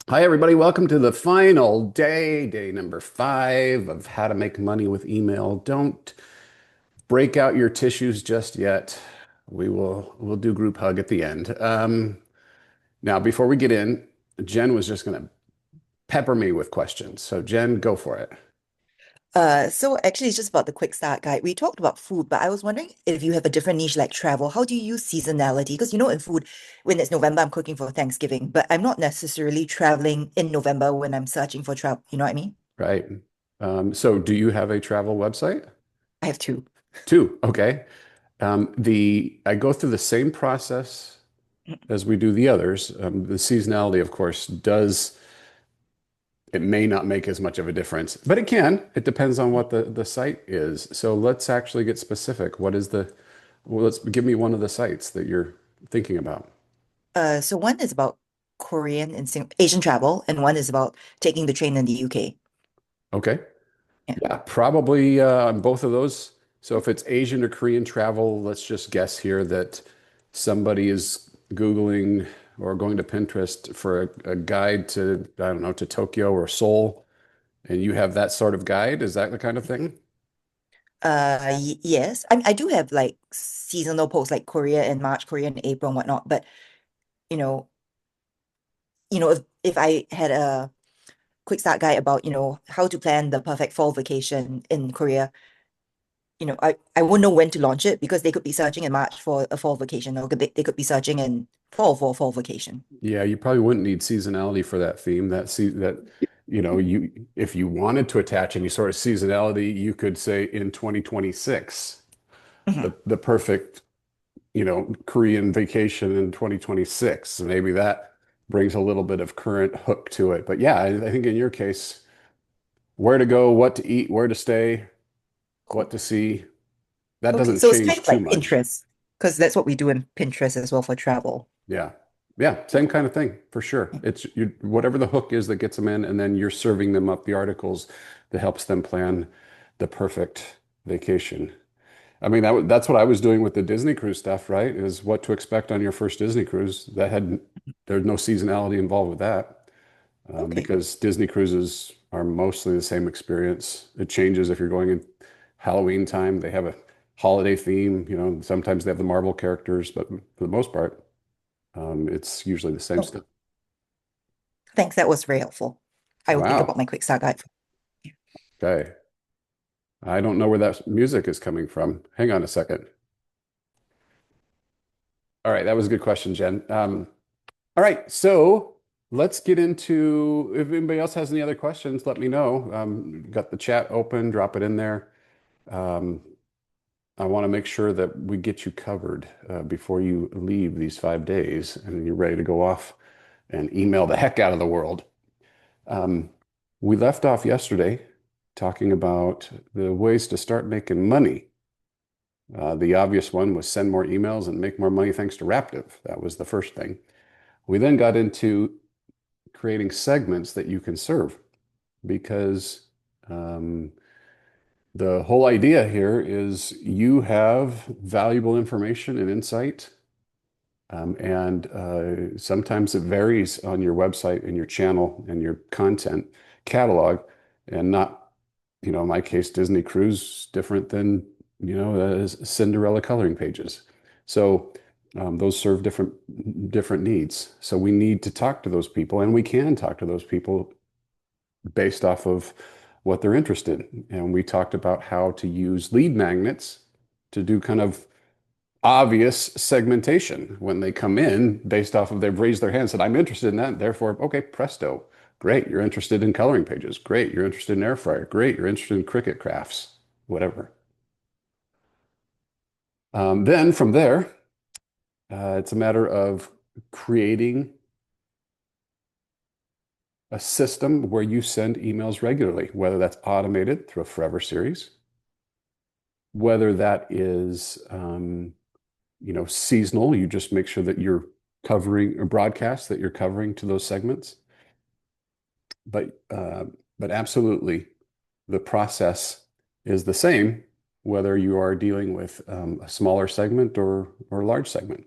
Hi, everybody. Welcome to the final day, day number 5 of how to make money with email. Don't break out your tissues just yet. We'll do group hug at the end. Now, before we get in, Jen was just going to pepper me with questions. So, Jen, go for it. So actually it's just about the quick start guide. We talked about food, but I was wondering if you have a different niche like travel, how do you use seasonality? Because in food, when it's November, I'm cooking for Thanksgiving, but I'm not necessarily traveling in November when I'm searching for travel. You know what I mean? Right. So, do you have a travel website? I have two. Two. Okay. I go through the same process as we do the others. The seasonality, of course, does it may not make as much of a difference, but it can. It depends on what the site is. So let's actually get specific. Well, let's give me one of the sites that you're thinking about. So one is about Korean and Asian travel, and one is about taking the train in the UK. Okay. Yeah. Yeah, probably on both of those. So if it's Asian or Korean travel, let's just guess here that somebody is Googling or going to Pinterest for a guide to, I don't know, to Tokyo or Seoul, and you have that sort of guide. Is that the kind of thing? Y yes, I do have like seasonal posts like Korea in March, Korea in April, and whatnot. But you know, if I had a quick start guide about, how to plan the perfect fall vacation in Korea. I won't know when to launch it because they could be searching in March for a fall vacation, or they could be searching in fall for a fall vacation. Yeah, you probably wouldn't need seasonality for that theme. You if you wanted to attach any sort of seasonality, you could say in 2026, Mhm. the perfect, Korean vacation in 2026. Maybe that brings a little bit of current hook to it. But yeah, I think in your case, where to go, what to eat, where to stay, what Cool. to see, that Okay, doesn't so it's kind change of too like much. Pinterest, because that's what we do in Pinterest as well for travel. Yeah. Yeah, same kind of thing for sure. It's whatever the hook is that gets them in, and then you're serving them up the articles that helps them plan the perfect vacation. I mean, that's what I was doing with the Disney cruise stuff, right? Is what to expect on your first Disney cruise. There's no seasonality involved with that, Okay. because Disney cruises are mostly the same experience. It changes if you're going in Halloween time. They have a holiday theme, sometimes they have the Marvel characters, but for the most part, it's usually the same Oh, stuff. thanks. That was very helpful. I will think about Wow. my quick start guide. Okay. I don't know where that music is coming from. Hang on a second. All right, that was a good question, Jen. All right, so let's get into if anybody else has any other questions, let me know. Got the chat open, drop it in there. Um, I want to make sure that we get you covered before you leave these 5 days and you're ready to go off and email the heck out of the world. Um, we left off yesterday talking about the ways to start making money. The obvious one was send more emails and make more money thanks to Raptive. That was the first thing. We then got into creating segments that you can serve because um, the whole idea here is you have valuable information and insight. And sometimes it varies on your website and your channel and your content catalog, and not, in my case, Disney Cruise different than, Cinderella coloring pages. So those serve different needs. So we need to talk to those people, and we can talk to those people based off of what they're interested in. And we talked about how to use lead magnets to do kind of obvious segmentation when they come in based off of they've raised their hand and said, I'm interested in that. Therefore, okay, presto. Great. You're interested in coloring pages. Great. You're interested in air fryer. Great. You're interested in Cricut crafts, whatever. Then from there, it's a matter of creating a system where you send emails regularly, whether that's automated through a Forever series, whether that is seasonal. You just make sure that you're covering or broadcast that you're covering to those segments. But absolutely, the process is the same whether you are dealing with a smaller segment or a large segment.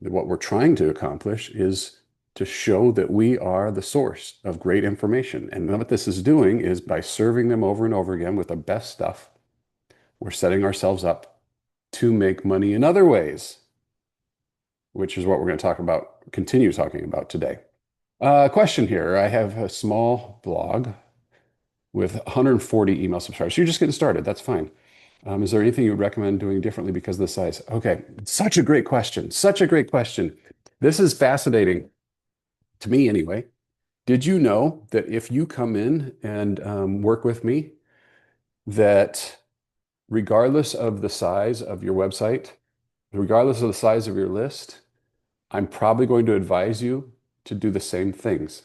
What we're trying to accomplish is to show that we are the source of great information. And what this is doing is by serving them over and over again with the best stuff, we're setting ourselves up to make money in other ways, which is what we're going to talk about, continue talking about today. Question here. I have a small blog with 140 email subscribers. So you're just getting started. That's fine. Is there anything you would recommend doing differently because of the size? Okay, such a great question. Such a great question. This is fascinating to me anyway. Did you know that if you come in and work with me, that regardless of the size of your website, regardless of the size of your list, I'm probably going to advise you to do the same things.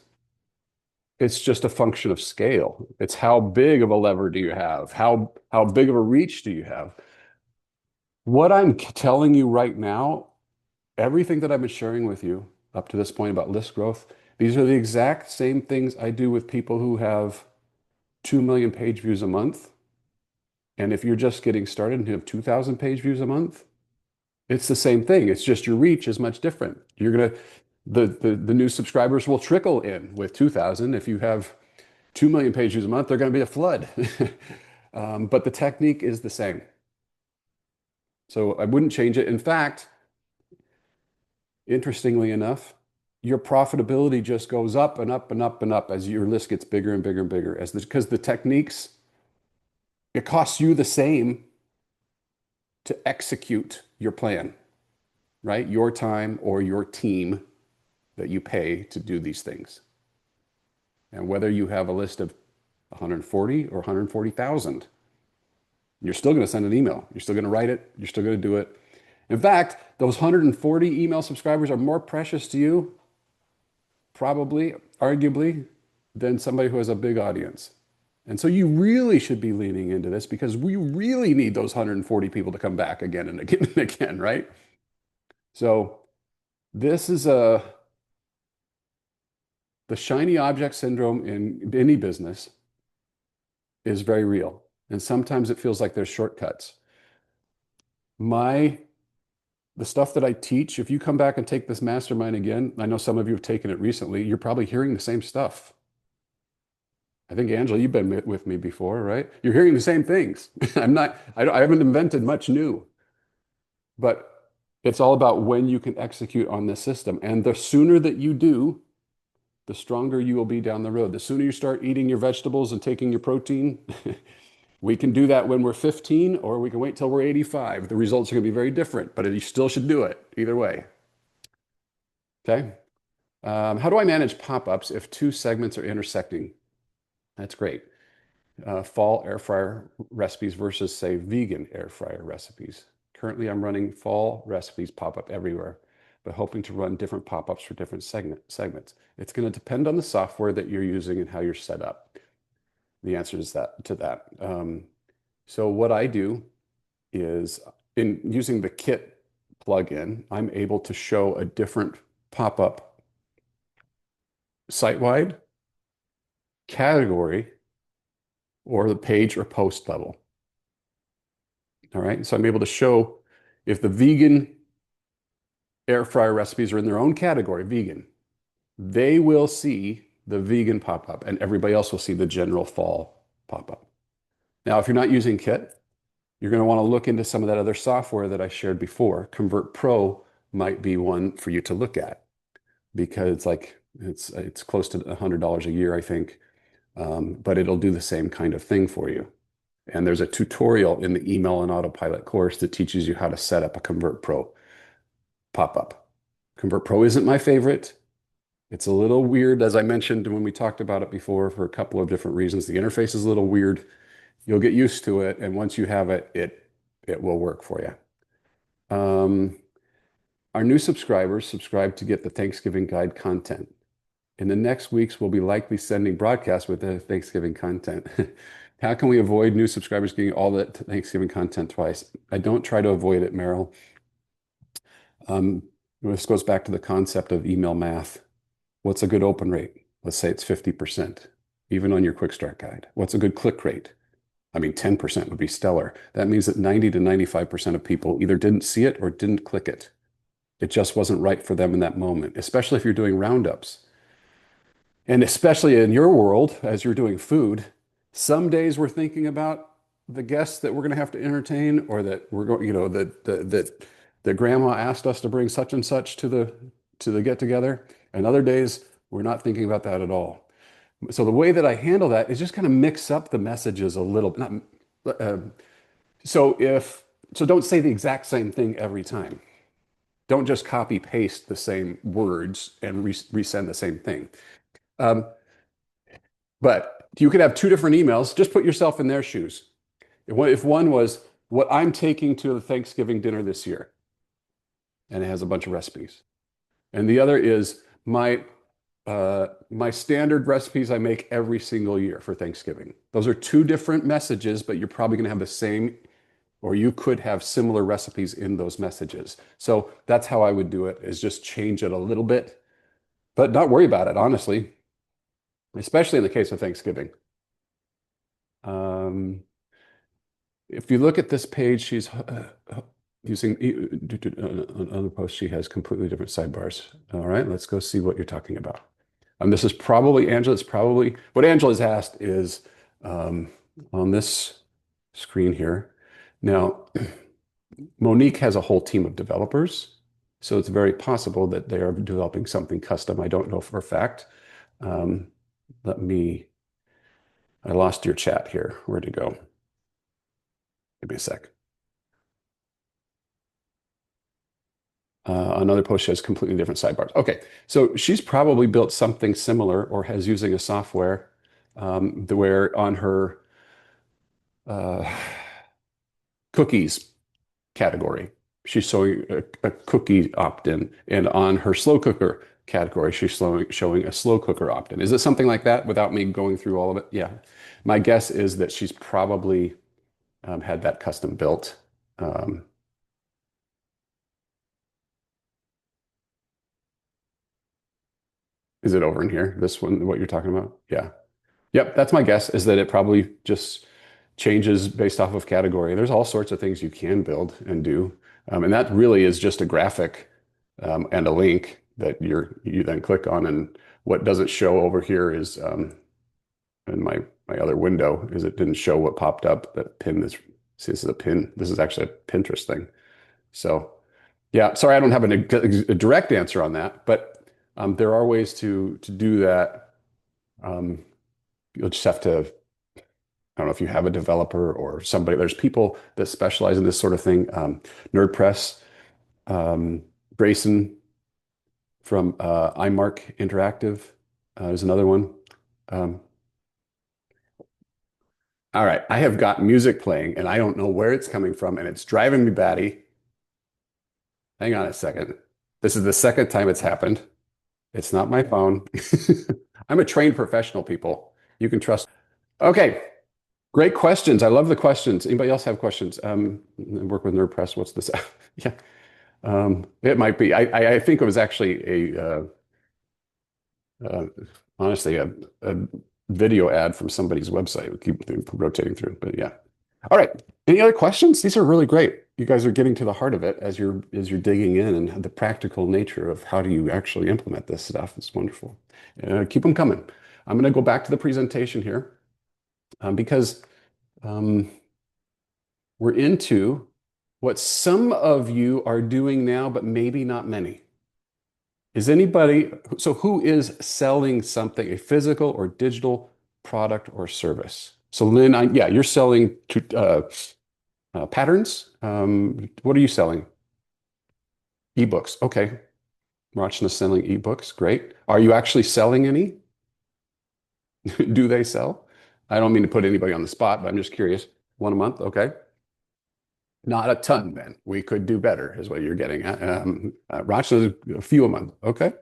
It's just a function of scale. It's how big of a lever do you have? How big of a reach do you have? What I'm telling you right now, everything that I've been sharing with you up to this point about list growth, these are the exact same things I do with people who have 2 million page views a month. And if you're just getting started and you have 2,000 page views a month, it's the same thing. It's just your reach is much different. You're gonna the new subscribers will trickle in with 2,000. If you have 2 million page views a month, they're going to be a flood. But the technique is the same. So I wouldn't change it. In fact, interestingly enough, your profitability just goes up and up and up and up as your list gets bigger and bigger and bigger. Because the techniques, it costs you the same to execute your plan, right? Your time or your team that you pay to do these things. And whether you have a list of 140 or 140,000, you're still going to send an email. You're still going to write it. You're still going to do it. In fact, those 140 email subscribers are more precious to you, probably, arguably, than somebody who has a big audience. And so you really should be leaning into this because we really need those 140 people to come back again and again and again, right? So this is the shiny object syndrome in any business is very real. And sometimes it feels like there's shortcuts. The stuff that I teach, if you come back and take this mastermind again, I know some of you have taken it recently, you're probably hearing the same stuff. I think, Angela, you've been with me before, right? You're hearing the same things. I haven't invented much new, but it's all about when you can execute on this system. And the sooner that you do, the stronger you will be down the road. The sooner you start eating your vegetables and taking your protein, we can do that when we're 15, or we can wait till we're 85. The results are going to be very different, but you still should do it either way. Okay. How do I manage pop-ups if two segments are intersecting? That's great. Fall air fryer recipes versus, say, vegan air fryer recipes. Currently, I'm running fall recipes pop up everywhere, but hoping to run different pop-ups for different segments. It's going to depend on the software that you're using and how you're set up. The answer is to that. So what I do is in using the Kit plugin, I'm able to show a different pop-up site-wide, category, or the page or post level. All right, so I'm able to show if the vegan air fryer recipes are in their own category, vegan, they will see the vegan pop-up and everybody else will see the general fall pop-up. Now, if you're not using Kit, you're going to want to look into some of that other software that I shared before. Convert Pro might be one for you to look at because it's close to $100 a year, I think, but it'll do the same kind of thing for you. And there's a tutorial in the Email and Autopilot course that teaches you how to set up a Convert Pro pop-up. Convert Pro isn't my favorite. It's a little weird, as I mentioned when we talked about it before, for a couple of different reasons. The interface is a little weird. You'll get used to it, and once you have it, it will work for you. Our new subscribers subscribe to get the Thanksgiving guide content. In the next weeks, we'll be likely sending broadcasts with the Thanksgiving content. How can we avoid new subscribers getting all the Thanksgiving content twice? I don't try to avoid it, Meryl. This goes back to the concept of email math. What's a good open rate? Let's say it's 50%, even on your quick start guide. What's a good click rate? I mean, 10% would be stellar. That means that 90 to 95% of people either didn't see it or didn't click it. It just wasn't right for them in that moment, especially if you're doing roundups. And especially in your world, as you're doing food, some days we're thinking about the guests that we're going to have to entertain, or that we're going, that grandma asked us to bring such and such to the get together. And other days we're not thinking about that at all. So the way that I handle that is just kind of mix up the messages a little. Not, uh, so if so, don't say the exact same thing every time. Don't just copy paste the same words and resend the same thing. Um, But you could have two different emails. Just put yourself in their shoes. If one was what I'm taking to the Thanksgiving dinner this year, and it has a bunch of recipes, and the other is my standard recipes I make every single year for Thanksgiving. Those are two different messages, but you're probably going to have the same, or you could have similar recipes in those messages. So that's how I would do it, is just change it a little bit, but not worry about it, honestly, especially in the case of Thanksgiving. Um, If you look at this page, she's using another post. She has completely different sidebars. All right, let's go see what you're talking about. This is probably Angela. It's probably what Angela's asked is um, on this screen here. Now, Monique has a whole team of developers, so it's very possible that they are developing something custom. I don't know for a fact. Um, let me, I lost your chat here. Where'd it go? Give me a sec. Another post has completely different sidebars. Okay, so she's probably built something similar or has using a software where on her uh, cookies category, she's showing a cookie opt-in, and on her slow cooker category, she's showing a slow cooker opt-in. Is it something like that without me going through all of it? Yeah. My guess is that she's probably had that custom built. Um, is it over in here? This one, what you're talking about? Yeah. Yep, that's my guess, is that it probably just changes based off of category. There's all sorts of things you can build and do. And that really is just a graphic and a link that you then click on. And what doesn't show over here is in my other window is it didn't show what popped up. That pin is, see, this is a pin. This is actually a Pinterest thing. So yeah, sorry, I don't have a direct answer on that, but there are ways to do that. Um, you'll just have to, I don't know if you have a developer or somebody. There's people that specialize in this sort of thing. NerdPress, um, Grayson from iMark Interactive is another one. Um, all right, I have got music playing and I don't know where it's coming from and it's driving me batty. Hang on a second. This is the second time it's happened. It's not my phone. I'm a trained professional, people. You can trust. Okay, great questions. I love the questions. Anybody else have questions? Work with NerdPress. What's this? Yeah. It might be. I think it was actually uh, honestly a video ad from somebody's website. We keep rotating through, but yeah. All right. Any other questions? These are really great. You guys are getting to the heart of it as you're digging in, and the practical nature of how do you actually implement this stuff. It's wonderful. Keep them coming. I'm going to go back to the presentation here because um, we're into what some of you are doing now, but maybe not many. Is anybody, so who is selling something, a physical or digital product or service? So Lynn, yeah, you're selling patterns. What are you selling? Ebooks. Okay. Rachna's selling ebooks. Great. Are you actually selling any? Do they sell? I don't mean to put anybody on the spot, but I'm just curious. One a month. Okay. Not a ton, then. We could do better, is what you're getting at. Rachna's a few a month. Okay.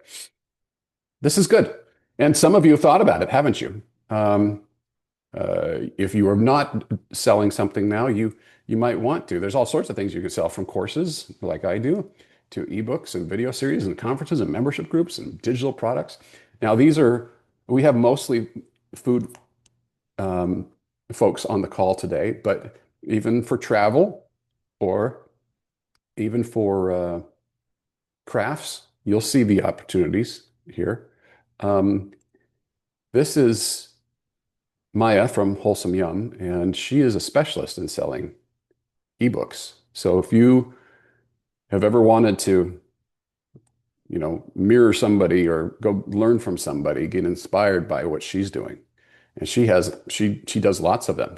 This is good. And some of you have thought about it, haven't you? If you are not selling something now, you might want to. There's all sorts of things you can sell, from courses like I do to ebooks and video series and conferences and membership groups and digital products. Now, we have mostly food um, folks on the call today, but even for travel or even for crafts, you'll see the opportunities here. Um, this is Maya from Wholesome Yum, and she is a specialist in selling ebooks. So if you have ever wanted to, mirror somebody or go learn from somebody, get inspired by what she's doing. And she does lots of them.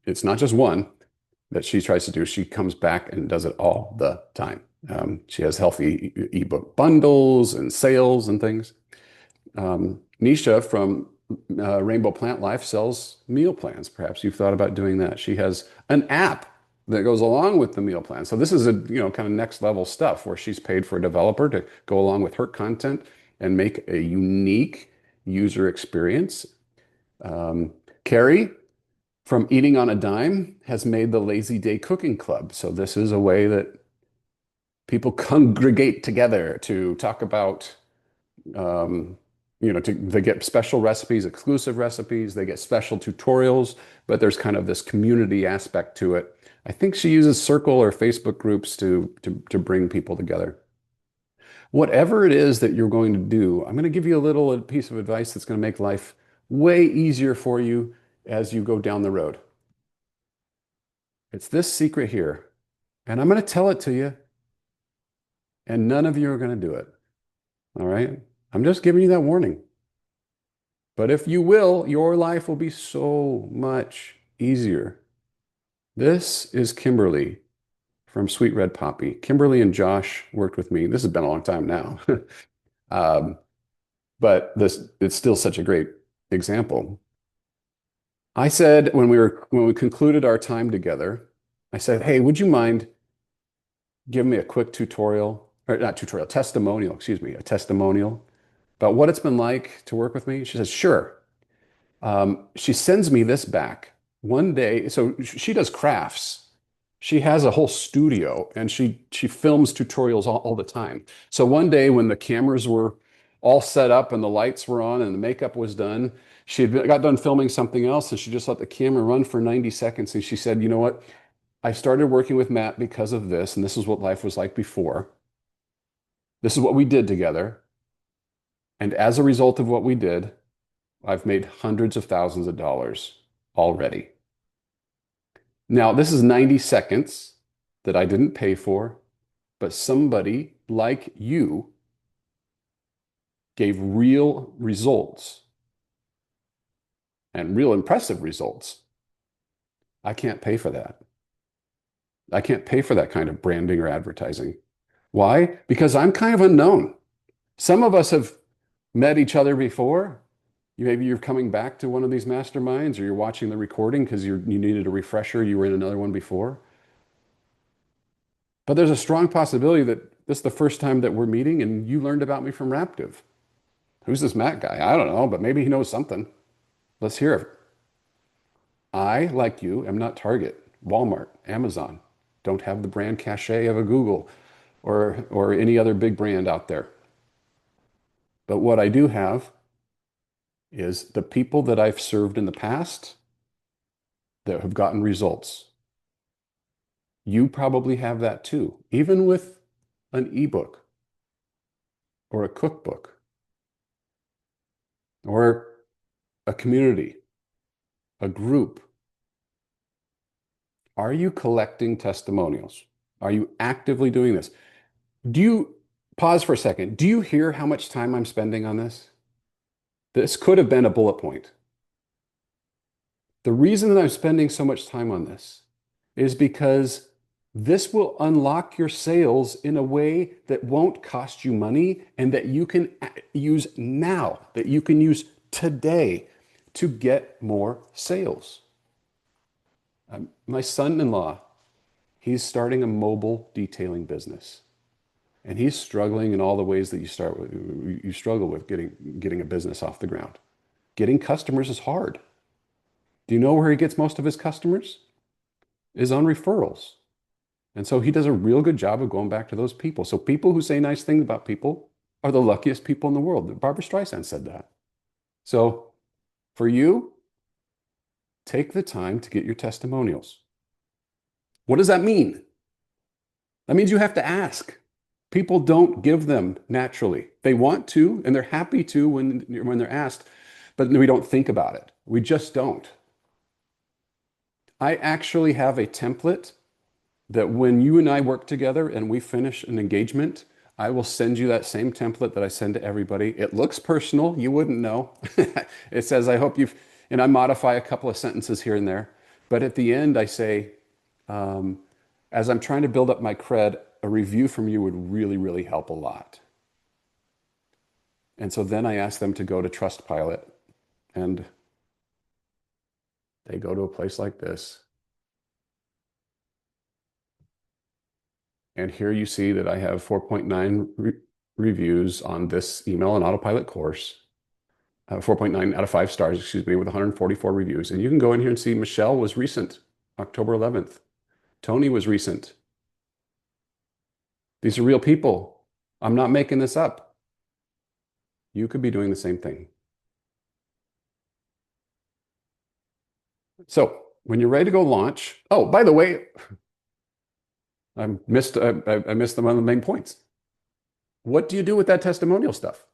It's not just one that she tries to do. She comes back and does it all the time. She has healthy ebook bundles and sales and things. Nisha from Rainbow Plant Life sells meal plans. Perhaps you've thought about doing that. She has an app that goes along with the meal plan. So this is a, kind of next level stuff where she's paid for a developer to go along with her content and make a unique user experience. Carrie from Eating on a Dime has made the Lazy Day Cooking Club. So this is a way that people congregate together to talk about they get special recipes, exclusive recipes, they get special tutorials, but there's kind of this community aspect to it. I think she uses Circle or Facebook groups to bring people together. Whatever it is that you're going to do, I'm going to give you a little piece of advice that's going to make life way easier for you as you go down the road. It's this secret here, and I'm going to tell it to you, and none of you are going to do it. All right? I'm just giving you that warning. But if you will, your life will be so much easier. This is Kimberly from Sweet Red Poppy. Kimberly and Josh worked with me. This has been a long time now. But it's still such a great example. I said when we concluded our time together, I said, "Hey, would you mind giving me a quick tutorial, or not tutorial, testimonial, excuse me, a testimonial about what it's been like to work with me?" She says, "Sure." She sends me this back one day. So she does crafts. She has a whole studio and she films tutorials all the time. So one day when the cameras were all set up and the lights were on and the makeup was done, she had got done filming something else and she just let the camera run for 90 seconds. And she said, "You know what? I started working with Matt because of this, and this is what life was like before. This is what we did together. And as a result of what we did, I've made hundreds of thousands of dollars already." Now, this is 90 seconds that I didn't pay for, but somebody like you gave real results and real impressive results. I can't pay for that. I can't pay for that kind of branding or advertising. Why? Because I'm kind of unknown. Some of us have met each other before. Maybe you're coming back to one of these masterminds or you're watching the recording because you needed a refresher. You were in another one before. But there's a strong possibility that this is the first time that we're meeting and you learned about me from Raptive. Who's this Matt guy? I don't know, but maybe he knows something. Let's hear it. I, like you, am not Target, Walmart, Amazon. Don't have the brand cachet of a Google or any other big brand out there. But what I do have is the people that I've served in the past that have gotten results. You probably have that too, even with an ebook or a cookbook or a community, a group. Are you collecting testimonials? Are you actively doing this? Pause for a second. Do you hear how much time I'm spending on this? This could have been a bullet point. The reason that I'm spending so much time on this is because this will unlock your sales in a way that won't cost you money and that you can use now, that you can use today to get more sales. My son-in-law, he's starting a mobile detailing business. And he's struggling in all the ways that you struggle with getting a business off the ground. Getting customers is hard. Do you know where he gets most of his customers? Is on referrals. And so he does a real good job of going back to those people. So people who say nice things about people are the luckiest people in the world. Barbara Streisand said that. So for you, take the time to get your testimonials. What does that mean? That means you have to ask. People don't give them naturally. They want to, and they're happy to when they're asked, but we don't think about it. We just don't. I actually have a template that when you and I work together and we finish an engagement, I will send you that same template that I send to everybody. It looks personal. You wouldn't know. It says, I hope you've, and I modify a couple of sentences here and there. But at the end, I say, um, as I'm trying to build up my cred, a review from you would really, really help a lot. And so then I ask them to go to Trustpilot and they go to a place like this. And here you see that I have 4.9 reviews on this email and autopilot course. 4.9 out of 5 stars, excuse me, with 144 reviews. And you can go in here and see Michelle was recent, October 11th. Tony was recent. These are real people. I'm not making this up. You could be doing the same thing. So when you're ready to go launch, oh, by the way, I missed one of the main points. What do you do with that testimonial stuff?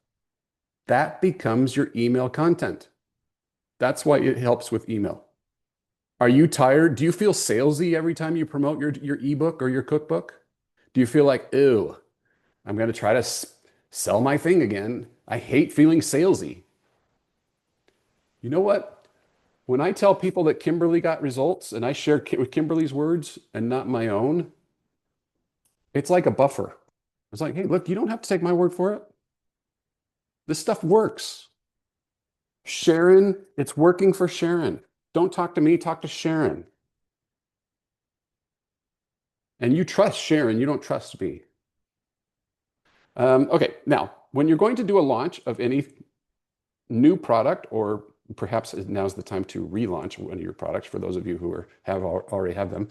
That becomes your email content. That's why it helps with email. Are you tired? Do you feel salesy every time you promote your ebook or your cookbook? Do you feel like, ew, I'm going to try to sell my thing again? I hate feeling salesy. You know what? When I tell people that Kimberly got results and I share with Kimberly's words and not my own, it's like a buffer. It's like, hey, look, you don't have to take my word for it. This stuff works. Sharon, it's working for Sharon. Don't talk to me, talk to Sharon. And you trust Sharon, you don't trust me. Okay, now, when you're going to do a launch of any new product, or perhaps now's the time to relaunch one of your products for those of you who already have them,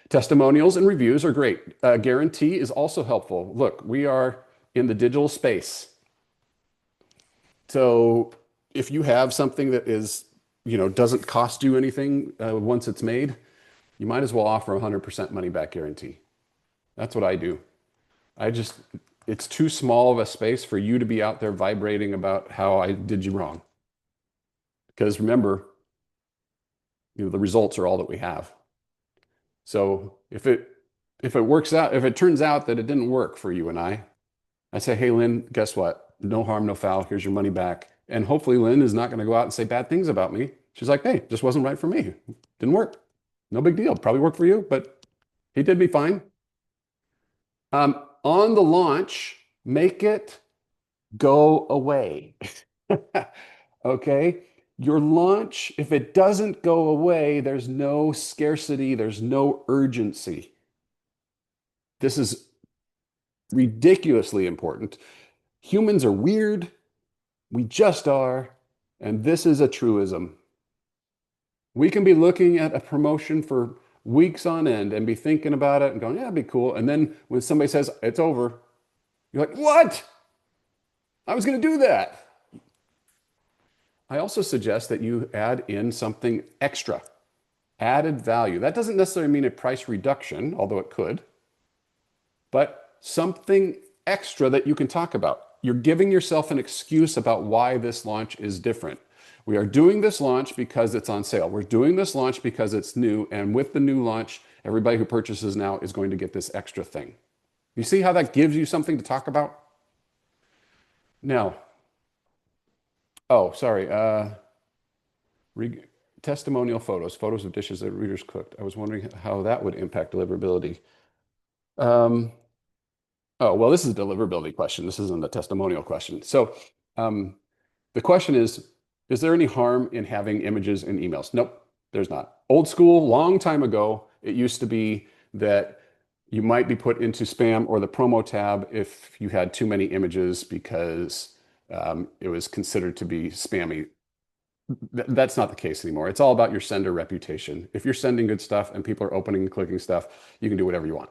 testimonials and reviews are great. Guarantee is also helpful. Look, we are in the digital space. So if you have something that doesn't cost you anything once it's made, you might as well offer 100% money back guarantee. That's what I do. It's too small of a space for you to be out there vibrating about how I did you wrong. Because remember, the results are all that we have. So if it works out, if it turns out that it didn't work for you and I say, hey, Lynn, guess what? No harm, no foul. Here's your money back. And hopefully Lynn is not going to go out and say bad things about me. She's like, hey, just wasn't right for me. Didn't work. No big deal. Probably worked for you, but he did me fine. On the launch, make it go away. Okay? Your launch, if it doesn't go away, there's no scarcity, there's no urgency. This is ridiculously important. Humans are weird. We just are. And this is a truism. We can be looking at a promotion for weeks on end and be thinking about it and going, yeah, it'd be cool. And then when somebody says it's over, you're like, what? I was going to do that. I also suggest that you add in something extra, added value. That doesn't necessarily mean a price reduction, although it could, but something extra that you can talk about. You're giving yourself an excuse about why this launch is different. We are doing this launch because it's on sale. We're doing this launch because it's new. And with the new launch, everybody who purchases now is going to get this extra thing. You see how that gives you something to talk about? Now, oh, sorry. Testimonial photos of dishes that readers cooked. I was wondering how that would impact deliverability. Oh, well, this is a deliverability question. This isn't a testimonial question. So the question is there any harm in having images in emails? Nope, there's not. Old school, long time ago, it used to be that you might be put into spam or the promo tab if you had too many images because it was considered to be spammy. That's not the case anymore. It's all about your sender reputation. If you're sending good stuff and people are opening and clicking stuff, you can do whatever you want.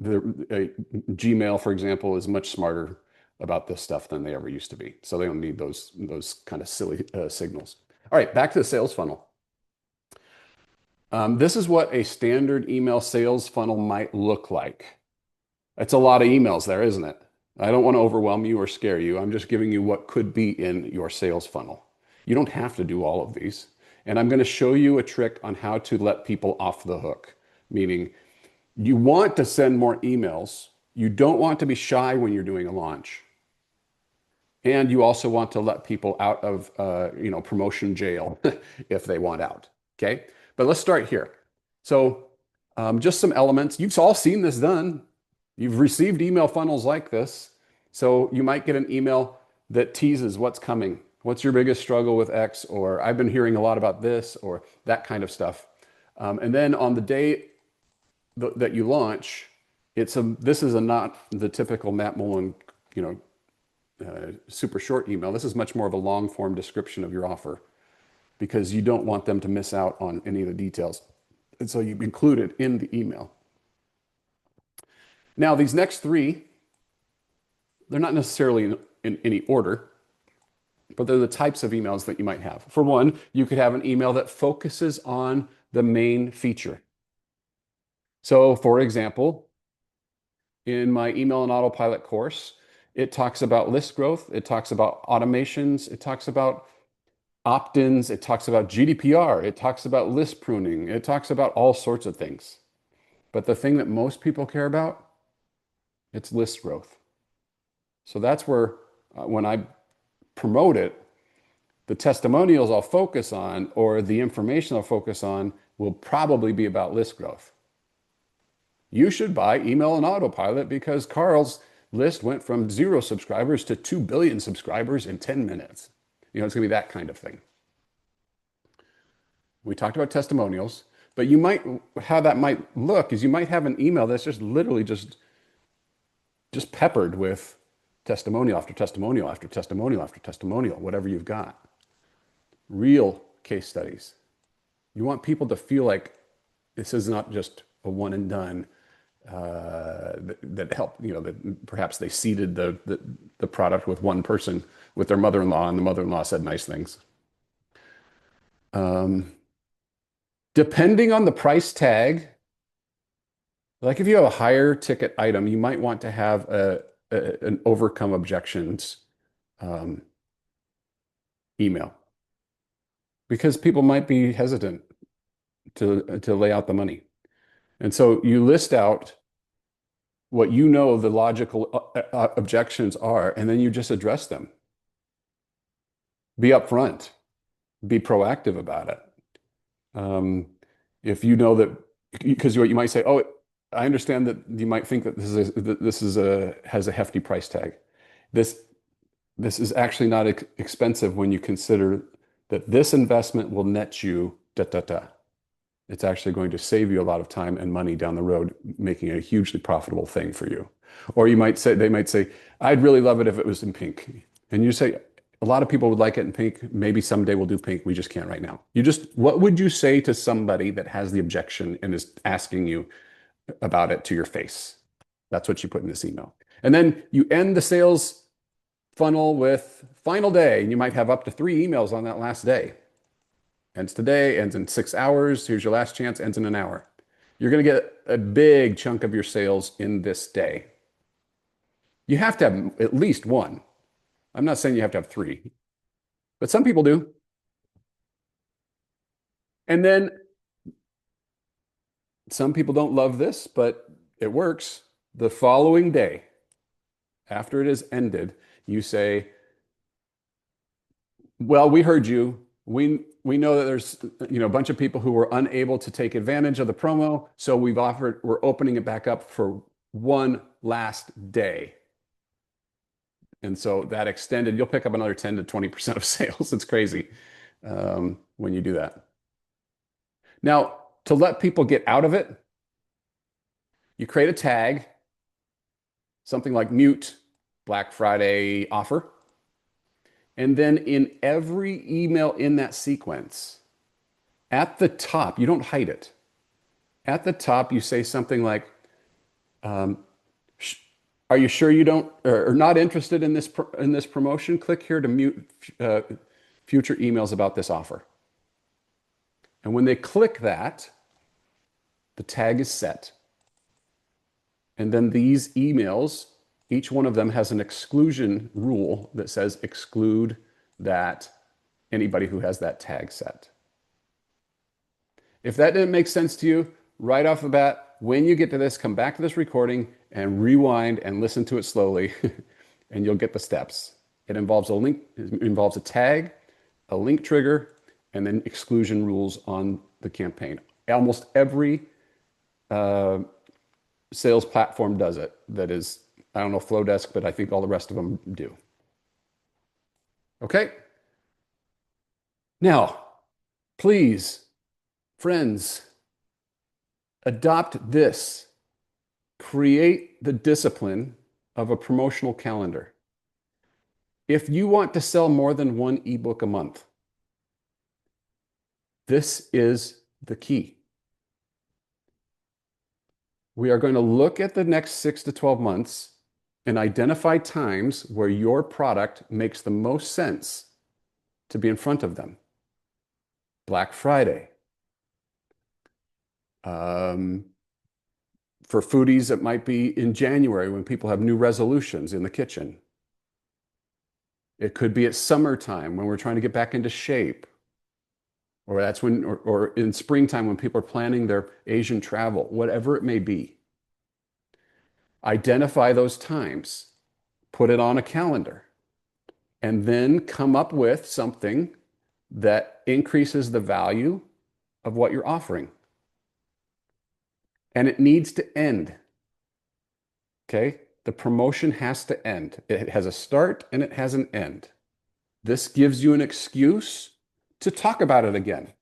Gmail, for example, is much smarter about this stuff than they ever used to be. So they don't need those kind of silly signals. All right, back to the sales funnel. This is what a standard email sales funnel might look like. It's a lot of emails there, isn't it? I don't want to overwhelm you or scare you. I'm just giving you what could be in your sales funnel. You don't have to do all of these. And I'm going to show you a trick on how to let people off the hook, meaning you want to send more emails. You don't want to be shy when you're doing a launch. And you also want to let people out of promotion jail if they want out. Okay. But let's start here. So just some elements. You've all seen this done. You've received email funnels like this. So you might get an email that teases what's coming. What's your biggest struggle with X? Or I've been hearing a lot about this, or that kind of stuff. And then on the day that you launch, this is not the typical Matt Mullen, super short email. This is much more of a long form description of your offer because you don't want them to miss out on any of the details. And so you include it in the email. Now, these next three, they're not necessarily in any order, but they're the types of emails that you might have. For one, you could have an email that focuses on the main feature. So, for example, in my email and autopilot course, it talks about list growth, it talks about automations, it talks about opt-ins, it talks about GDPR, it talks about list pruning, it talks about all sorts of things. But the thing that most people care about, it's list growth. So that's where when I promote it, the testimonials I'll focus on or the information I'll focus on will probably be about list growth. You should buy email and autopilot because Carl's list went from 0 subscribers to 2 billion subscribers in 10 minutes. It's going to be that kind of thing. We talked about testimonials, but how that might look is you might have an email that's just literally just peppered with testimonial after testimonial after testimonial after testimonial, whatever you've got. Real case studies. You want people to feel like this is not just a one and done that helped, that perhaps they seeded the product with one person, with their mother-in-law, and the mother-in-law said nice things. Depending on the price tag, like if you have a higher ticket item, you might want to have an overcome objections email because people might be hesitant to lay out the money. And so you list out what the logical objections are, and then you just address them. Be upfront, be proactive about it. If you know that, because you might say, "Oh, I understand that you might think that this has a hefty price tag. This is actually not expensive when you consider that this investment will net you da da da. It's actually going to save you a lot of time and money down the road, making it a hugely profitable thing for you." Or they might say, "I'd really love it if it was in pink." And you say, "A lot of people would like it in pink. Maybe someday we'll do pink. We just can't right now." What would you say to somebody that has the objection and is asking you about it to your face? That's what you put in this email. And then you end the sales funnel with final day, and you might have up to 3 emails on that last day. Ends today, ends in 6 hours. Here's your last chance, ends in an hour. You're going to get a big chunk of your sales in this day. You have to have at least one. I'm not saying you have to have 3, but some people do. And then some people don't love this, but it works. The following day, after it is ended, you say, "Well, we heard you. We know that there's a bunch of people who were unable to take advantage of the promo, so we're opening it back up for one last day." And so that extended, you'll pick up another 10 to 20% of sales. It's crazy when you do that. Now, to let people get out of it, you create a tag, something like mute Black Friday offer. And then in every email in that sequence, at the top, you don't hide it. At the top, you say something like, "Are you sure you don't or not interested in this promotion? Click here to mute future emails about this offer." And when they click that, the tag is set. And then these emails, each one of them has an exclusion rule that says exclude that anybody who has that tag set. If that didn't make sense to you right off the bat, when you get to this, come back to this recording and rewind and listen to it slowly, and you'll get the steps. It involves a link, it involves a tag, a link trigger, and then exclusion rules on the campaign. Almost every sales platform does it. That is, I don't know Flowdesk, but I think all the rest of them do. Okay. Now, please, friends, adopt this. Create the discipline of a promotional calendar. If you want to sell more than one ebook a month, this is the key. We are going to look at the next 6 to 12 months and identify times where your product makes the most sense to be in front of them. Black Friday. For foodies, it might be in January when people have new resolutions in the kitchen. It could be at summertime when we're trying to get back into shape. Or that's when, or in springtime when people are planning their Asian travel, whatever it may be. Identify those times, put it on a calendar, and then come up with something that increases the value of what you're offering. And it needs to end. Okay? The promotion has to end. It has a start and it has an end. This gives you an excuse to talk about it again.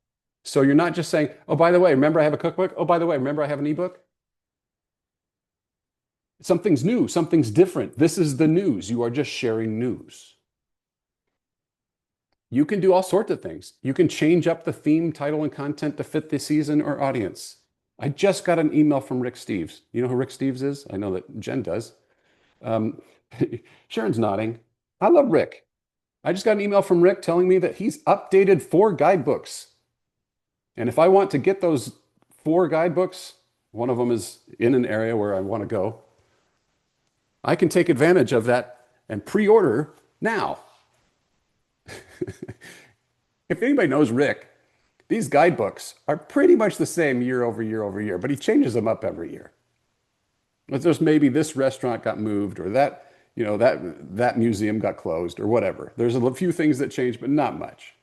So you're not just saying, oh, by the way, remember I have a cookbook? Oh, by the way, remember I have an ebook? Something's new, something's different. This is the news. You are just sharing news. You can do all sorts of things. You can change up the theme, title, and content to fit the season or audience. I just got an email from Rick Steves. You know who Rick Steves is? I know that Jen does. Sharon's nodding. I love Rick. I just got an email from Rick telling me that he's updated 4 guidebooks. And if I want to get those 4 guidebooks, one of them is in an area where I want to go, I can take advantage of that and pre-order now. If anybody knows Rick, these guidebooks are pretty much the same year over year over year, but he changes them up every year. But there's maybe this restaurant got moved or that, you know, that museum got closed or whatever. There's a few things that change, but not much.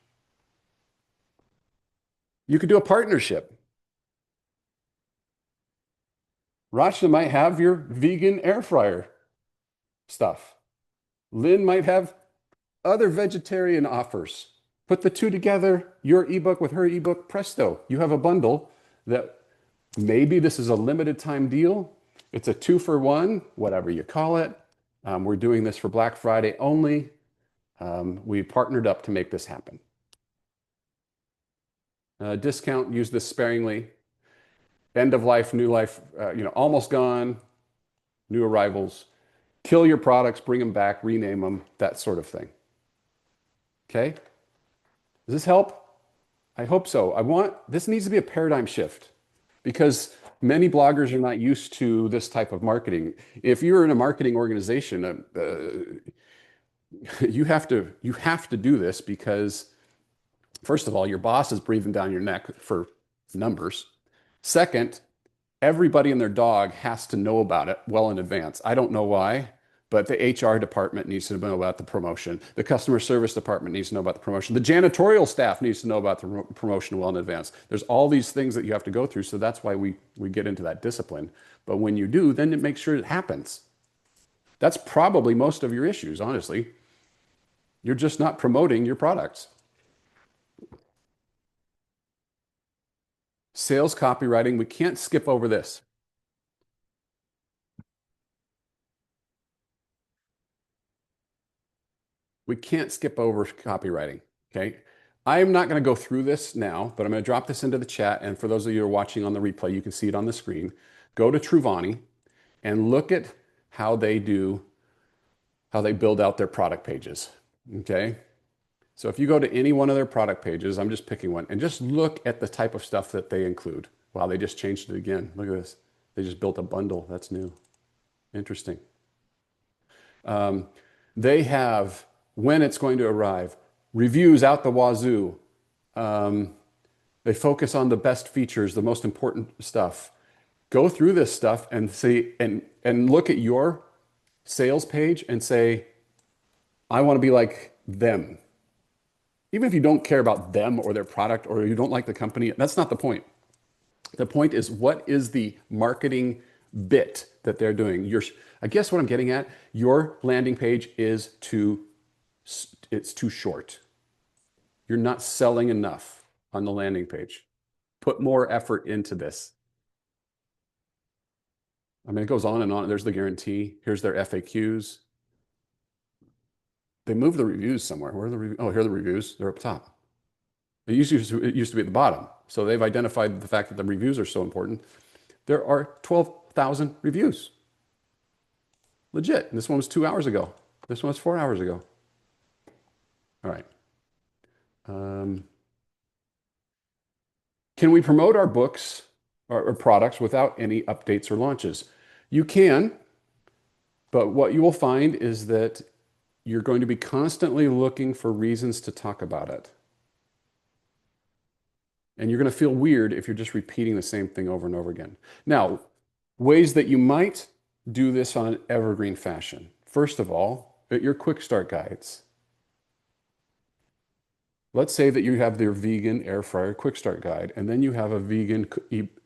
You could do a partnership. Rachna might have your vegan air fryer stuff. Lynn might have other vegetarian offers. Put the two together, your ebook with her ebook, presto. You have a bundle that maybe this is a limited time deal. It's a 2-for-1, whatever you call it. We're doing this for Black Friday only. We partnered up to make this happen. Discount, use this sparingly. End of life, new life, almost gone, new arrivals. Kill your products, bring them back, rename them, that sort of thing. Okay? Does this help? I hope so. This needs to be a paradigm shift because many bloggers are not used to this type of marketing. If you're in a marketing organization, you have to do this because, first of all, your boss is breathing down your neck for numbers. Second, everybody and their dog has to know about it well in advance. I don't know why, but the HR department needs to know about the promotion. The customer service department needs to know about the promotion. The janitorial staff needs to know about the promotion well in advance. There's all these things that you have to go through, so that's why we get into that discipline. But when you do, then it makes sure it happens. That's probably most of your issues, honestly. You're just not promoting your products. Sales copywriting, we can't skip over this. We can't skip over copywriting, okay? I am not going to go through this now, but I'm going to drop this into the chat. And for those of you who are watching on the replay, you can see it on the screen. Go to Truvani and look at how they build out their product pages, okay? So if you go to any one of their product pages, I'm just picking one, and just look at the type of stuff that they include. Wow, they just changed it again. Look at this. They just built a bundle. That's new. Interesting. Um, they have when it's going to arrive, reviews out the wazoo. Um, they focus on the best features, the most important stuff. Go through this stuff and see and look at your sales page and say, I want to be like them. Even if you don't care about them or their product or you don't like the company, that's not the point. The point is, what is the marketing bit that they're doing? I guess what I'm getting at, your landing page is it's too short. You're not selling enough on the landing page. Put more effort into this. I mean, it goes on and on. There's the guarantee. Here's their FAQs. They moved the reviews somewhere. Where are the reviews? Oh, here are the reviews. They're up top. It used to be at the bottom. So they've identified the fact that the reviews are so important. There are 12,000 reviews. Legit. And this one was 2 hours ago. This one was 4 hours ago. All right. Can we promote our books or products without any updates or launches? You can, but what you will find is that you're going to be constantly looking for reasons to talk about it. And you're going to feel weird if you're just repeating the same thing over and over again. Now, ways that you might do this on an evergreen fashion. First of all, at your quick start guides. Let's say that you have their vegan air fryer quick start guide, and then you have a vegan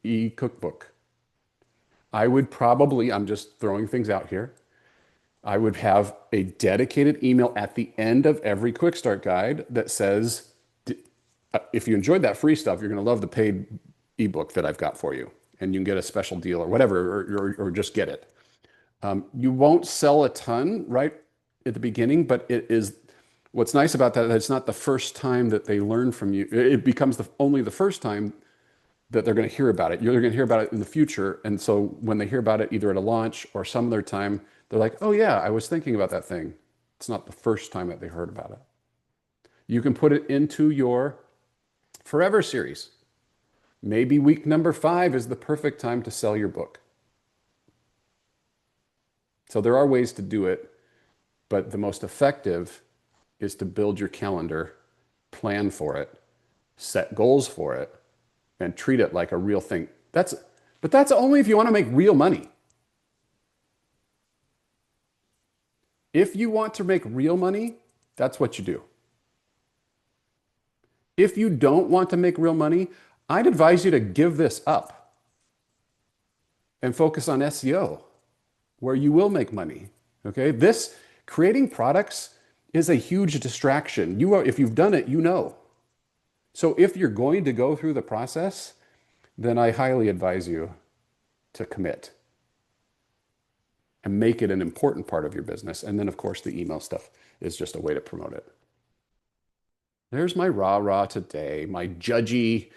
e-cookbook. I would probably, I'm just throwing things out here, I would have a dedicated email at the end of every quick start guide that says, if you enjoyed that free stuff, you're going to love the paid ebook that I've got for you. And you can get a special deal or whatever, or just get it. You won't sell a ton right at the beginning, but it is what's nice about that, it's not the first time that they learn from you. It becomes only the first time that they're going to hear about it. You're going to hear about it in the future. And so when they hear about it, either at a launch or some other time, they're like, oh yeah, I was thinking about that thing. It's not the first time that they heard about it. You can put it into your Forever series. Maybe week number 5 is the perfect time to sell your book. So there are ways to do it, but the most effective is to build your calendar, plan for it, set goals for it, and treat it like a real thing. But that's only if you want to make real money. If you want to make real money, that's what you do. If you don't want to make real money, I'd advise you to give this up and focus on SEO, where you will make money. Okay? Creating products is a huge distraction. If you've done it, you know. So if you're going to go through the process, then I highly advise you to commit and make it an important part of your business. And then, of course, the email stuff is just a way to promote it. There's my rah-rah today, my judgy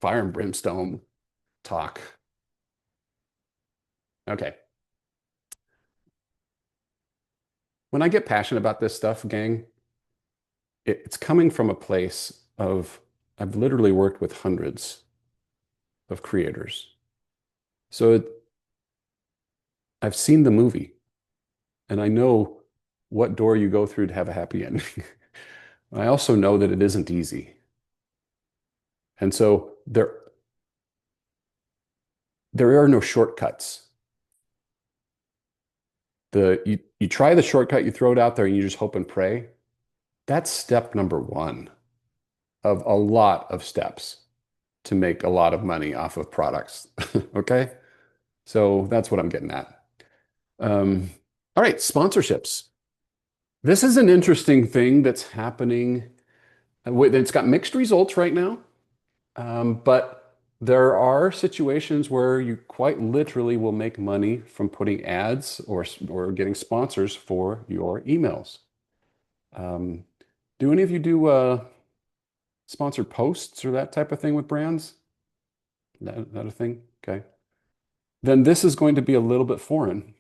fire and brimstone talk. Okay. When I get passionate about this stuff, gang, it's coming from a place of I've literally worked with hundreds of creators. So I've seen the movie and I know what door you go through to have a happy ending. I also know that it isn't easy. And so there are no shortcuts. You try the shortcut, you throw it out there and you just hope and pray. That's step number 1 of a lot of steps to make a lot of money off of products. Okay? So that's what I'm getting at. All right, sponsorships. This is an interesting thing that's happening. It's got mixed results right now, but there are situations where you quite literally will make money from putting ads or getting sponsors for your emails. Do any of you do sponsored posts or that type of thing with brands? That a thing? Okay. Then this is going to be a little bit foreign.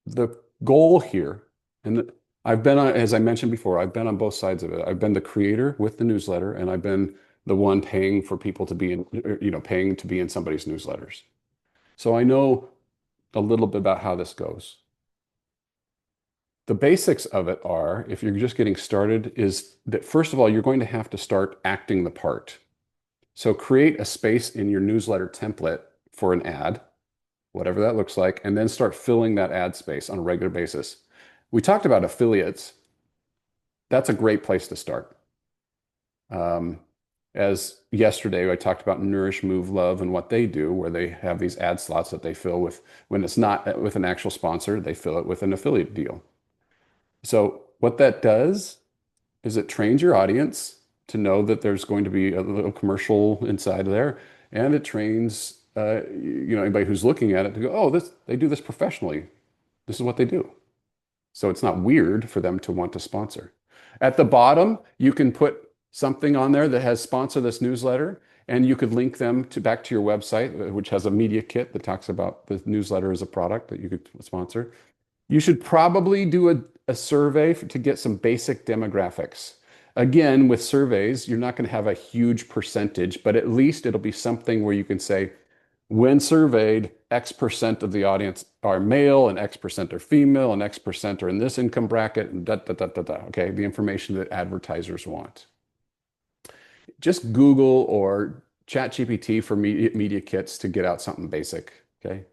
The goal here, and I've been on, as I mentioned before, I've been on both sides of it. I've been the creator with the newsletter, and I've been the one paying for people to be in, paying to be in somebody's newsletters. So I know a little bit about how this goes. The basics of it are, if you're just getting started, is that first of all, you're going to have to start acting the part. So create a space in your newsletter template for an ad, whatever that looks like, and then start filling that ad space on a regular basis. We talked about affiliates. That's a great place to start. As yesterday, I talked about Nourish, Move, Love and what they do, where they have these ad slots that they fill with, when it's not with an actual sponsor, they fill it with an affiliate deal. So what that does is it trains your audience to know that there's going to be a little commercial inside there, and it trains anybody who's looking at it to go, oh, they do this professionally. This is what they do. So it's not weird for them to want to sponsor. At the bottom, you can put something on there that has sponsor this newsletter, and you could link them back to your website, which has a media kit that talks about the newsletter as a product that you could sponsor. You should probably do a survey to get some basic demographics. Again, with surveys, you're not going to have a huge percentage, but at least it'll be something where you can say, when surveyed, X% of the audience are male and X% are female and X% are in this income bracket and da, da, da, da, da. Okay, the information that advertisers want. Just Google or ChatGPT for media kits to get out something basic. Okay.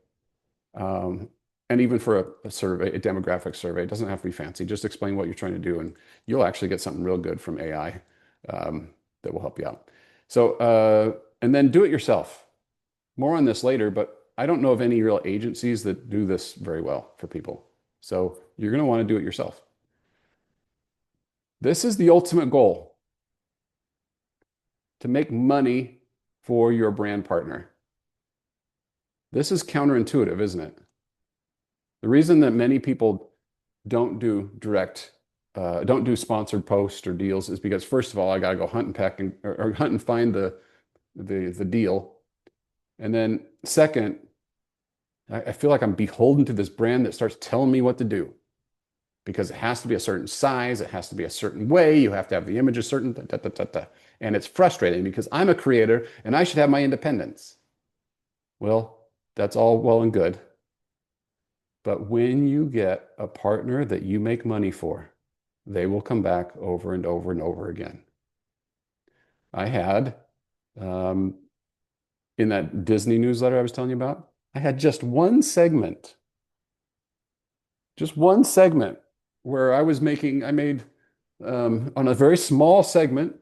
And even for a survey, a demographic survey, it doesn't have to be fancy. Just explain what you're trying to do, and you'll actually get something real good from AI that will help you out. So, and then do it yourself. More on this later, but I don't know of any real agencies that do this very well for people. So you're going to want to do it yourself. This is the ultimate goal, to make money for your brand partner. This is counterintuitive, isn't it? The reason that many people don't do don't do sponsored posts or deals is because, first of all, I got to go hunt and peck or hunt and find the deal. And then second, I feel like I'm beholden to this brand that starts telling me what to do, because it has to be a certain size, it has to be a certain way, you have to have the image a certain da, da, da, da. And it's frustrating because I'm a creator and I should have my independence. Well, that's all well and good. But when you get a partner that you make money for, they will come back over and over and over again. I had, in that Disney newsletter I was telling you about, I had just one segment where I made, on a very small segment,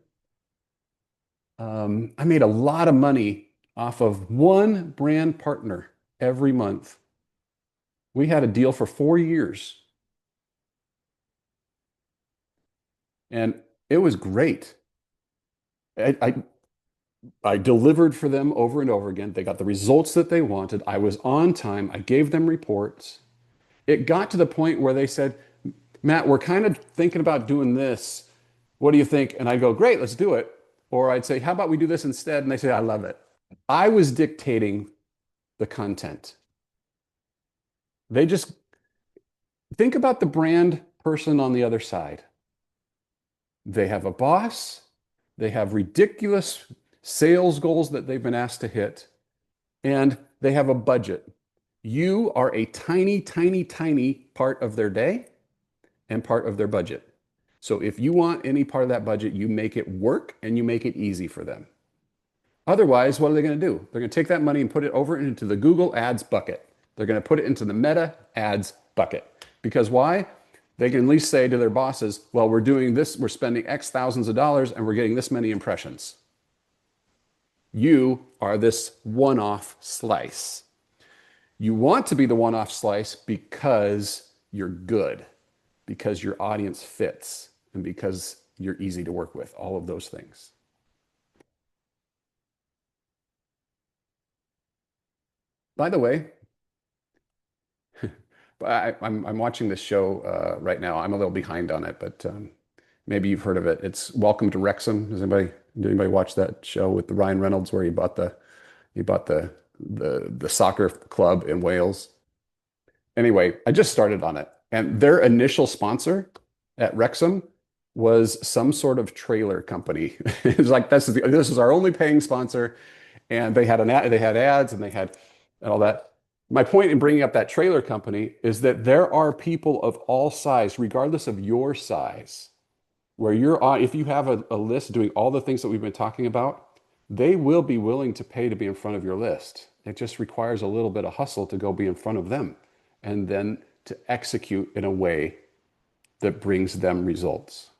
I made a lot of money off of one brand partner every month. We had a deal for 4 years. And it was great. I delivered for them over and over again. They got the results that they wanted. I was on time. I gave them reports. It got to the point where they said, Matt, we're kind of thinking about doing this. What do you think? And I'd go, great, let's do it. Or I'd say, how about we do this instead? And they say, I love it. I was dictating the content. They just think about the brand person on the other side. They have a boss. They have ridiculous sales goals that they've been asked to hit, and they have a budget. You are a tiny, tiny, tiny part of their day and part of their budget. So if you want any part of that budget, you make it work and you make it easy for them. Otherwise, what are they going to do? They're going to take that money and put it over into the Google Ads bucket. They're going to put it into the Meta Ads bucket. Because why? They can at least say to their bosses, well, we're doing this, we're spending X thousands of dollars and we're getting this many impressions. You are this one-off slice. You want to be the one-off slice because you're good, because your audience fits, and because you're easy to work with, all of those things. By the way, I'm watching this show right now. I'm a little behind on it, but maybe you've heard of it. It's Welcome to Wrexham. Did anybody watch that show with the Ryan Reynolds where he bought the soccer club in Wales? Anyway, I just started on it, and their initial sponsor at Wrexham was some sort of trailer company. It's like this is our only paying sponsor, and they had they had ads and they had and all that. My point in bringing up that trailer company is that there are people of all size, regardless of your size, where you're on. If you have a list doing all the things that we've been talking about, they will be willing to pay to be in front of your list. It just requires a little bit of hustle to go be in front of them, and then to execute in a way that brings them results.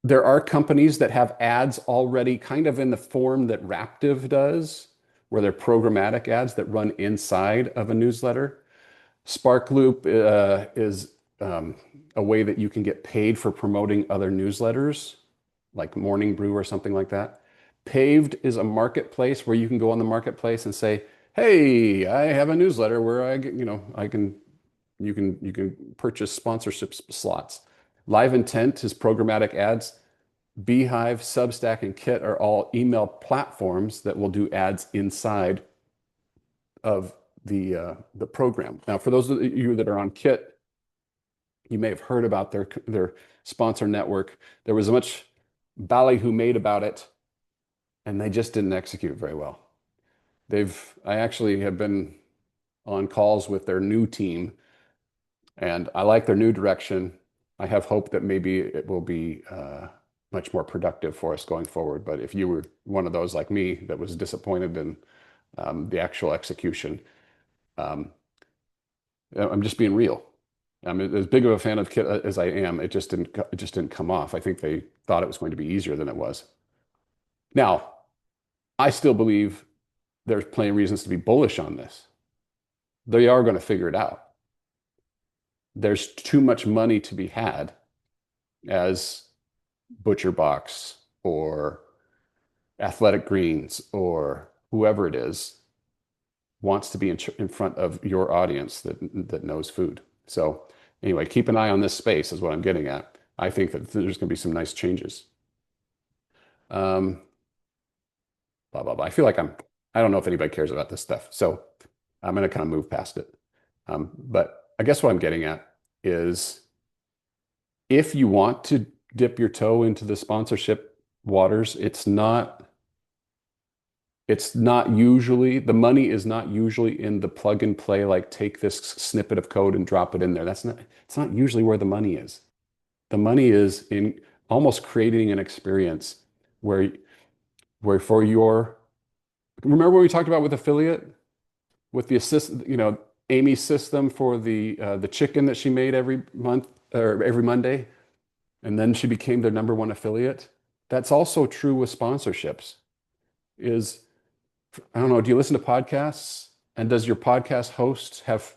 There are companies that have ads already kind of in the form that Raptive does, where they're programmatic ads that run inside of a newsletter. Sparkloop is a way that you can get paid for promoting other newsletters, like Morning Brew or something like that. Paved is a marketplace where you can go on the marketplace and say, "Hey, I have a newsletter where I can you can purchase sponsorship slots." Live Intent is programmatic ads. Beehive, Substack, and Kit are all email platforms that will do ads inside of the program. Now, for those of you that are on Kit, you may have heard about their sponsor network. There was much ballyhoo made about it, and they just didn't execute very well. I actually have been on calls with their new team, and I like their new direction. I have hope that maybe it will be much more productive for us going forward. But if you were one of those like me that was disappointed in the actual execution, um, I'm just being real. I'm as big of a fan of Kit as I am. It just didn't come off. I think they thought it was going to be easier than it was. Now, I still believe there's plenty of reasons to be bullish on this. They are going to figure it out. There's too much money to be had as ButcherBox or Athletic Greens or whoever it is wants to be in front of your audience that knows food. So anyway, keep an eye on this space is what I'm getting at. I think that there's going to be some nice changes. Um, blah, blah, blah. I feel like I don't know if anybody cares about this stuff. So I'm going to kind of move past it. But I guess what I'm getting at is if you want to dip your toe into the sponsorship waters, the money is not usually in the plug and play, like take this snippet of code and drop it in there. It's not usually where the money is. The money is in almost creating an experience where remember when we talked about with affiliate, with the Amy's system for the chicken that she made every month or every Monday, and then she became their number one affiliate. That's also true with sponsorships. I don't know, do you listen to podcasts? And does your podcast host have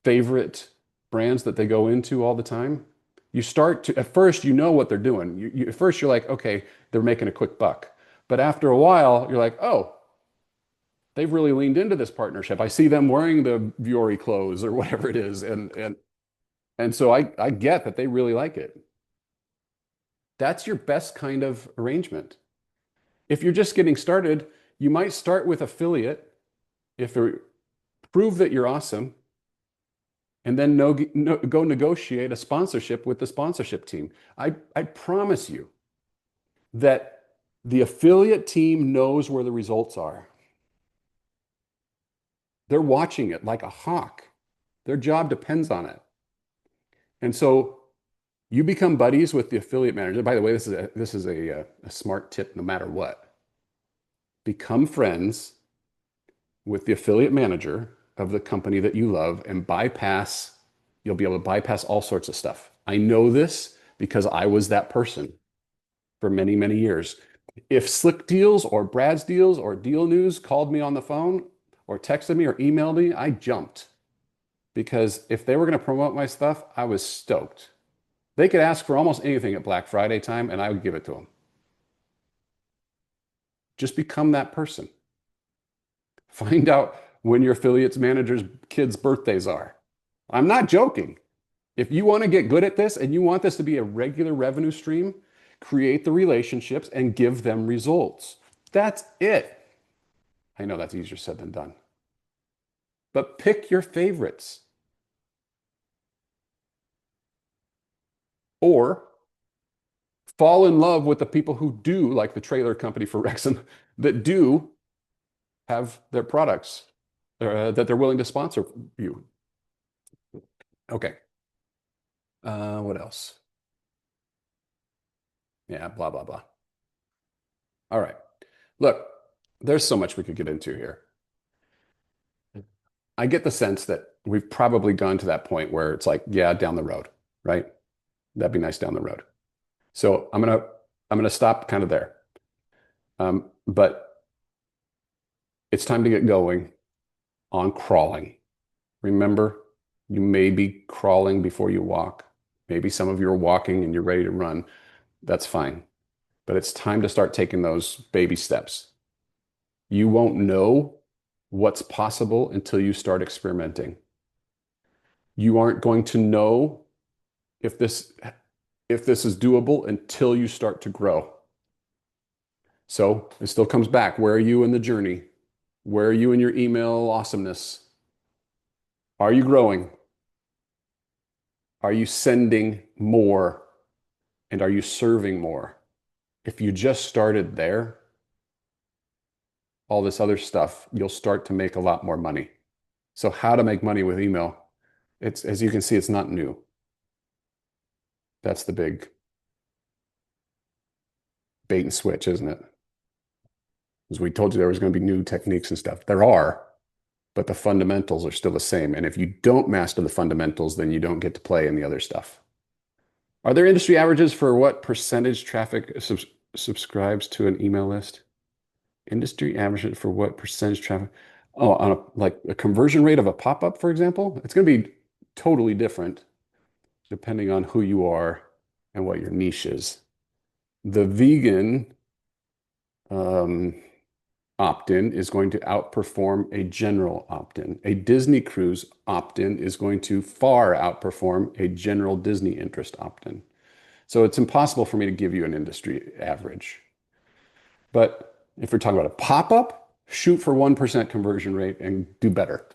favorite brands that they go into all the time? At first, you know what they're doing. At first, you're like, okay, they're making a quick buck. But after a while, you're like, oh, they've really leaned into this partnership. I see them wearing the Vuori clothes or whatever it is. And so I get that they really like it. That's your best kind of arrangement. If you're just getting started, you might start with affiliate if they prove that you're awesome, and then go negotiate a sponsorship with the sponsorship team. I promise you that the affiliate team knows where the results are. They're watching it like a hawk. Their job depends on it. And so you become buddies with the affiliate manager. By the way, this is a smart tip no matter what. Become friends with the affiliate manager of the company that you love and you'll be able to bypass all sorts of stuff. I know this because I was that person for many, many years. If Slick Deals or Brad's Deals or Deal News called me on the phone or texted me or emailed me, I jumped. Because if they were going to promote my stuff, I was stoked. They could ask for almost anything at Black Friday time, and I would give it to them. Just become that person. Find out when your affiliates manager's kids' birthdays are. I'm not joking. If you want to get good at this and you want this to be a regular revenue stream, create the relationships and give them results. That's it. I know that's easier said than done. But pick your favorites. or fall in love with the people who do, like the trailer company for Wrexham, that do have their products that they're willing to sponsor you. Okay. What else? Yeah, blah, blah, blah. All right. Look, there's so much we could get into here. I get the sense that we've probably gone to that point where it's like, yeah, down the road, right? That'd be nice down the road. So I'm gonna stop kind of there. But it's time to get going on crawling. Remember, you may be crawling before you walk. Maybe some of you are walking and you're ready to run. That's fine. But it's time to start taking those baby steps. You won't know what's possible until you start experimenting. You aren't going to know if this is doable until you start to grow. So it still comes back. Where are you in the journey? Where are you in your email awesomeness? Are you growing? Are you sending more? And are you serving more? If you just started there, all this other stuff, you'll start to make a lot more money. So how to make money with email? It's, as you can see, it's not new. That's the big bait and switch, isn't it? As we told you, there was going to be new techniques and stuff. There are, but the fundamentals are still the same. And if you don't master the fundamentals, then you don't get to play in the other stuff. Are there industry averages for what percentage traffic subscribes to an email list? Industry average for what percentage traffic? Oh, on like a conversion rate of a pop-up, for example, it's going to be totally different depending on who you are and what your niche is. The vegan opt-in is going to outperform a general opt-in. A Disney cruise opt-in is going to far outperform a general Disney interest opt-in. So it's impossible for me to give you an industry average. But if we're talking about a pop-up, shoot for 1% conversion rate and do better.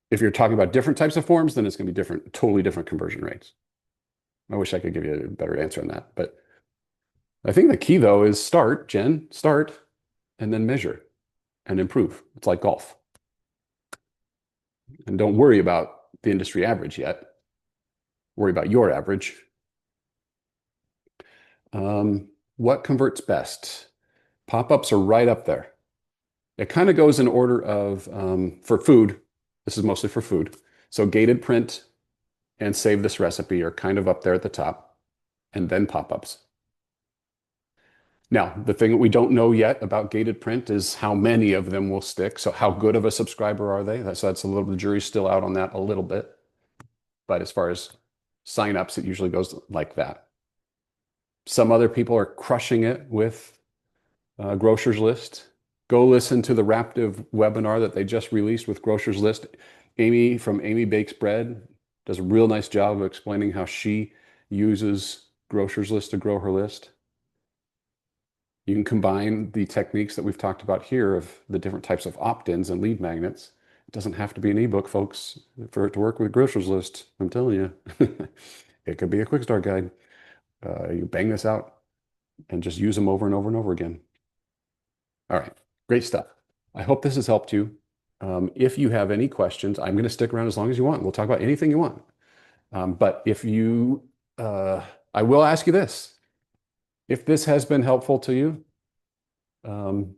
If you're talking about different types of forms, then it's going to be different, totally different conversion rates. I wish I could give you a better answer on that. But I think the key, though, is start, Jen, start, and then measure and improve. It's like golf. And don't worry about the industry average yet. Worry about your average. What converts best? Pop-ups are right up there. It kind of goes in order of, for food, this is mostly for food. So gated print and save this recipe are kind of up there at the top, and then pop-ups. Now, the thing that we don't know yet about gated print is how many of them will stick. So how good of a subscriber are they? That's a little, the jury's still out on that a little bit. But as far as signups, it usually goes like that. Some other people are crushing it with Grocer's List. Go listen to the Raptive webinar that they just released with Grocer's List. Amy from Amy Bakes Bread does a real nice job of explaining how she uses Grocer's List to grow her list. You can combine the techniques that we've talked about here of the different types of opt-ins and lead magnets. It doesn't have to be an ebook, folks, for it to work with Grocer's List. I'm telling you, it could be a quick start guide. You bang this out and just use them over and over and over again. All right, great stuff. I hope this has helped you. If you have any questions, I'm going to stick around as long as you want. We'll talk about anything you want. But if you, I will ask you this. If this has been helpful to you,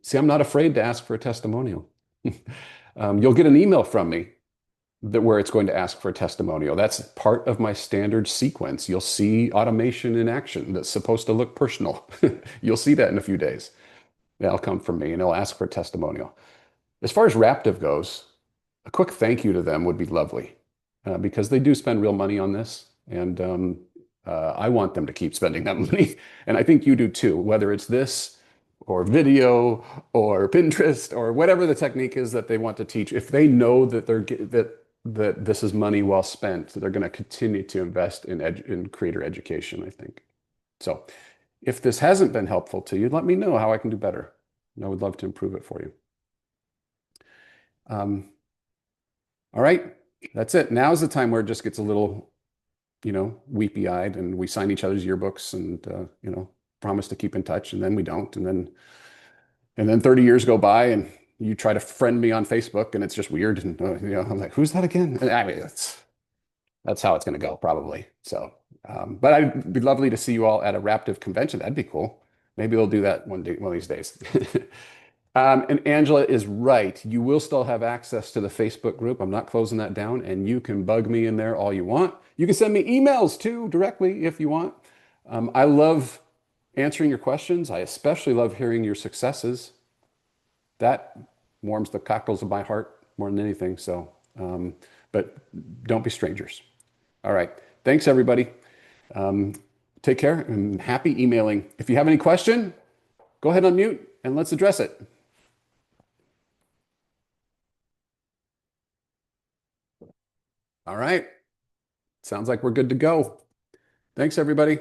see, I'm not afraid to ask for a testimonial. You'll get an email from me where it's going to ask for a testimonial. That's part of my standard sequence. You'll see automation in action that's supposed to look personal. You'll see that in a few days. That'll come from me and it'll ask for a testimonial. As far as Raptive goes, a quick thank you to them would be lovely because they do spend real money on this. And I want them to keep spending that money. And I think you do too, whether it's this or video or Pinterest or whatever the technique is that they want to teach. If they know that that this is money well spent, they're going to continue to invest in creator education, I think. So if this hasn't been helpful to you, let me know how I can do better. And I would love to improve it for you. All right. That's it. Now's the time where it just gets a little, weepy-eyed, and we sign each other's yearbooks and promise to keep in touch, and then we don't. And then 30 years go by and you try to friend me on Facebook and it's just weird. And I'm like, who's that again? I mean, that's how it's going to go probably. So, but it'd be lovely to see you all at a Raptive convention. That'd be cool. Maybe we'll do that one day, one of these days. And Angela is right. You will still have access to the Facebook group. I'm not closing that down, and you can bug me in there all you want. You can send me emails too directly if you want. I love answering your questions. I especially love hearing your successes. That warms the cockles of my heart more than anything. So, but don't be strangers. All right. Thanks, everybody. Take care and happy emailing. If you have any question, go ahead, unmute, and let's address it. All right. Sounds like we're good to go. Thanks, everybody.